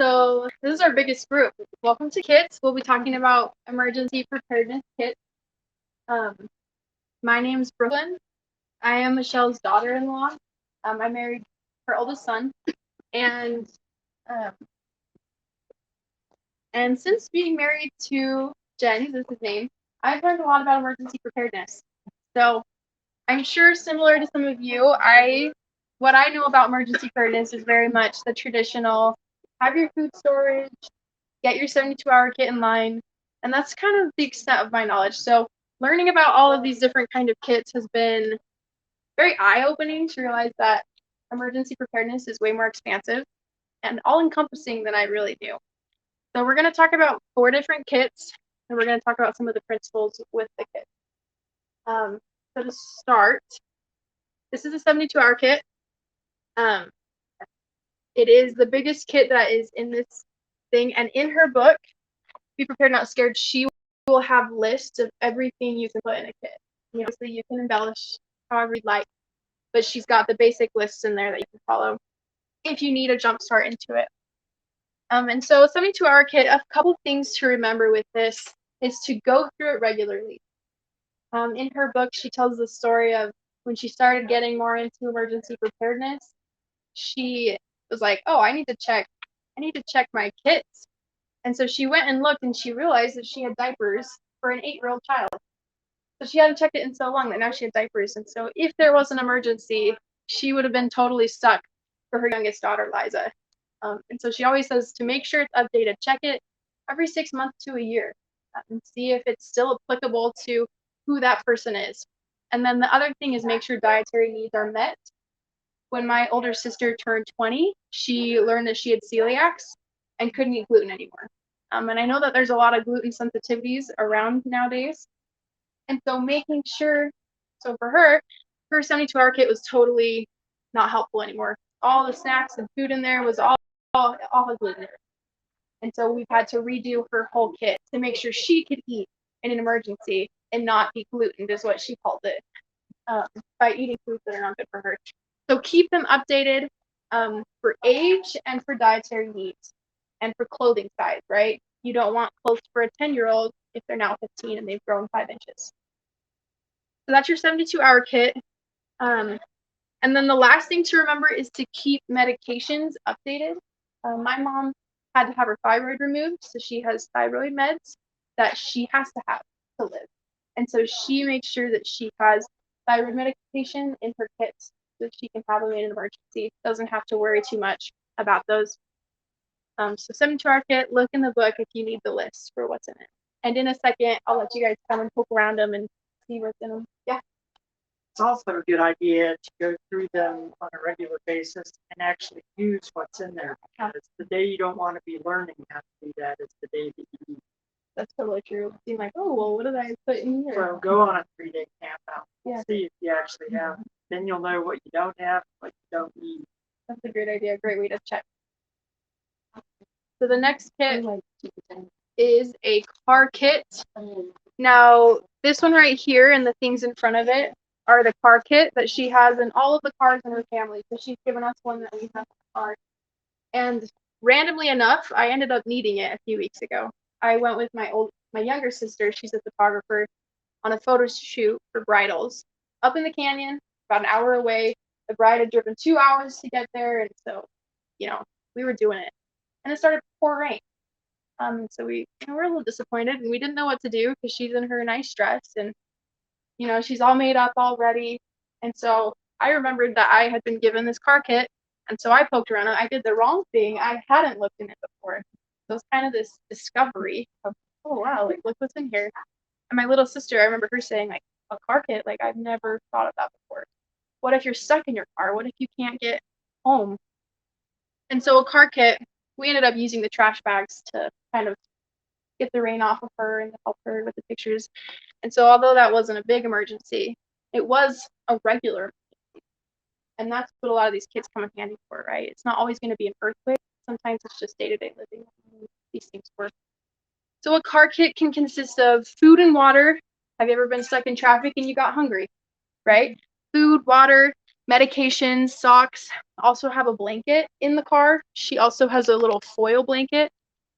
So this is our biggest group. Welcome to Kits. We'll be talking about emergency preparedness kit. Um, my name's Brooklyn. I am Michelle's daughter-in-law. I married her oldest son, and um, since being married to Jen, this is his name, I've learned a lot about emergency preparedness. So I'm sure, similar to some of you, what I know about emergency preparedness is very much the traditional: have your food storage, get your 72-hour kit in line, and that's kind of the extent of my knowledge. So learning about all of these different kind of kits has been very eye-opening to realize that emergency preparedness is way more expansive and all-encompassing than I really knew. So we're going to talk about 4 different kits, and we're going to talk about some of the principles with the kit. So to start, this is a 72-hour kit. It is the biggest kit that is in this thing, and in her book, Be Prepared, Not Scared, she will have lists of everything you can put in a kit. Obviously, you can embellish however you'd like, but she's got the basic lists in there that you can follow if you need a jump start into it. And so a 72-hour kit, a couple things to remember with this is to go through it regularly. In her book, she tells the story of when she started getting more into emergency preparedness. She was like, oh, I need to check my kits. And so she went and looked, and she realized that she had diapers for an 8-year-old child. So she hadn't checked it in so long that now she had diapers. And so if there was an emergency, she would have been totally stuck for her youngest daughter, Liza. And so she always says to make sure it's updated, check it every 6 months to a year, and see if it's still applicable to who that person is. And then the other thing is make sure dietary needs are met. When my older sister turned 20, she learned that she had celiacs and couldn't eat gluten anymore. And I know that there's a lot of gluten sensitivities around nowadays. And so making sure, so for her 72-hour kit was totally not helpful anymore. All the snacks and food in there was all gluten. And so we've had to redo her whole kit to make sure she could eat in an emergency and not be glutened, is what she called it, by eating foods that are not good for her. So keep them updated for age and for dietary needs and for clothing size, right? You don't want clothes for a 10-year-old if they're now 15 and they've grown 5 inches. So that's your 72-hour kit. And then the last thing to remember is to keep medications updated. My mom had to have her thyroid removed, so she has thyroid meds that she has to have to live. And so she makes sure that she has thyroid medication in her kits so she can have them in an emergency. Doesn't have to worry too much about those. So 72-hour kit, look in the book if you need the list for what's in it. And in a second, I'll let you guys come and poke around them and see what's in them. Yeah. It's also a good idea to go through them on a regular basis and actually use what's in there, because the day you don't want to be learning how to do that is the day that you need. That's totally true. Being like, oh, well, what did I put in here? So go on a 3-day camp out. Yeah. See if you actually have. Then you'll know what you don't have, what you don't need. That's a great idea. Great way to check. So the next kit is a car kit. Now, this one right here and the things in front of it are the car kit that she has in all of the cars in her family. So she's given us one that we have in the car. And randomly enough, I ended up needing it a few weeks ago. I went with my younger sister, she's a photographer, on a photo shoot for bridals up in the canyon, about an hour away. The bride had driven 2 hours to get there, and so, we were doing it. And it started to pour rain. So we were a little disappointed, and we didn't know what to do because she's in her nice dress, and she's all made up, all ready. And so I remembered that I had been given this car kit, and so I poked around it. I did the wrong thing. I hadn't looked in it before. So it was kind of this discovery of, oh wow, like look what's in here. And my little sister, I remember her saying, like, a car kit, like I've never thought of that before. What if you're stuck in your car? What if you can't get home? And so a car kit, we ended up using the trash bags to kind of get the rain off of her and help her with the pictures. And so although that wasn't a big emergency, it was a regular emergency. And that's what a lot of these kits come in handy for, right? It's not always going to be an earthquake. Sometimes it's just day-to-day living. These things work. So a car kit can consist of food and water. Have you ever been stuck in traffic and you got hungry, right? Food, water, medications, socks. Also have a blanket in the car. She also has a little foil blanket,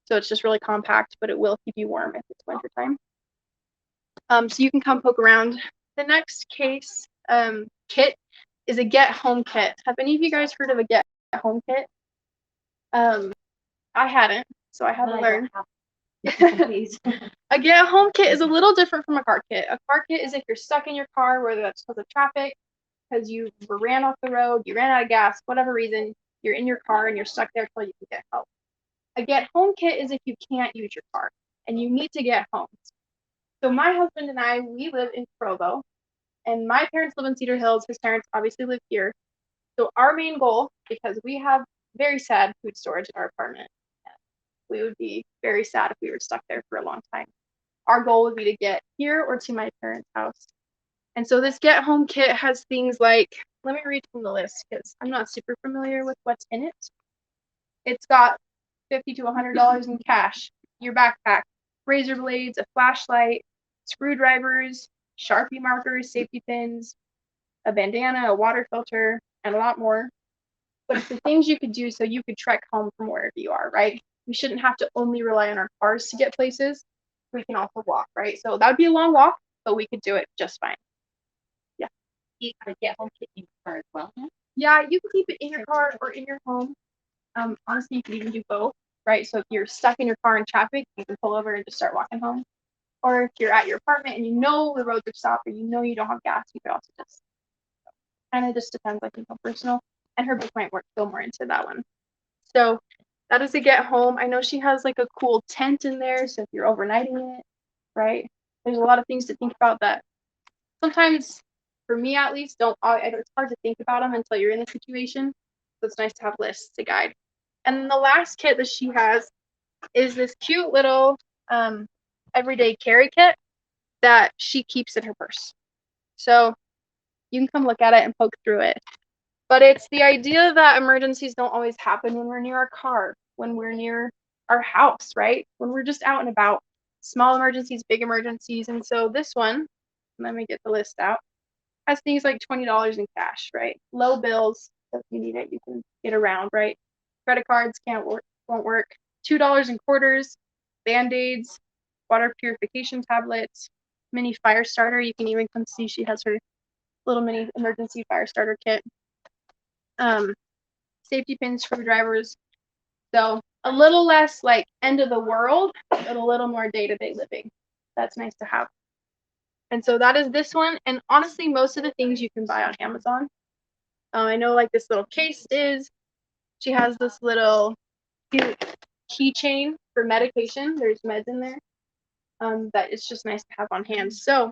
so it's just really compact, but it will keep you warm if it's wintertime. So you can come poke around. The next case kit is a get home kit. Have any of you guys heard of a get home kit? I hadn't, so I had to learn. A get home kit is a little different from a car kit. A car kit is if you're stuck in your car, whether that's because of traffic, because you ran off the road, you ran out of gas, whatever reason, you're in your car and you're stuck there until you can get help. A get home kit is if you can't use your car and you need to get home. So my husband and I, we live in Provo, and my parents live in Cedar Hills. His parents obviously live here. So our main goal, because we have very sad food storage in our apartment, we would be very sad if we were stuck there for a long time. Our goal would be to get here or to my parents' house. And so this get home kit has things like, let me read from the list because I'm not super familiar with what's in it. It's got $50 to $100 in cash, your backpack, razor blades, a flashlight, screwdrivers, Sharpie markers, safety pins, a bandana, a water filter, and a lot more. But it's the things you could do so you could trek home from wherever you are, right? We shouldn't have to only rely on our cars to get places. We can also walk, right? So that would be a long walk, but we could do it just fine. Yeah. You could get home kit in your car as well. Yeah, you can keep it in your car or in your home. Honestly, you could even do both, right? So if you're stuck in your car in traffic, you can pull over and just start walking home. Or if you're at your apartment and you know the roads are stopped or you know you don't have gas, you could also just kind of just depends, I think, how personal. And her book might go more into that one. So that is a get home. I know she has like a cool tent in there, so if you're overnighting it, right? There's a lot of things to think about that sometimes, for me at least, it's hard to think about them until you're in the situation. So it's nice to have lists to guide. And then the last kit that she has is this cute little everyday carry kit that she keeps in her purse. So you can come look at it and poke through it. But it's the idea that emergencies don't always happen when we're near our car, when we're near our house, right? When we're just out and about. Small emergencies, big emergencies. And so this one, let me get the list out, has things like $20 in cash, right? Low bills, so if you need it, you can get around, right? Credit cards won't work. $2 in quarters, Band-Aids, water purification tablets, mini fire starter. You can even come see she has her little mini emergency fire starter kit. Safety pins, screwdrivers. So a little less like end of the world, but a little more day-to-day living. That's nice to have. And so that is this one. And honestly, most of the things you can buy on Amazon. I know like this little case is. She has this little cute keychain for medication. There's meds in there. That is just nice to have on hand. So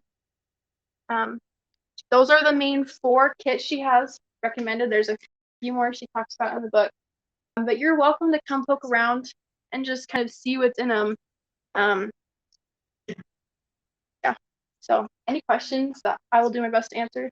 those are the main 4 kits she has recommended. There's a few more she talks about in the book. But you're welcome to come poke around and just kind of see what's in them. Yeah. So any questions that I will do my best to answer?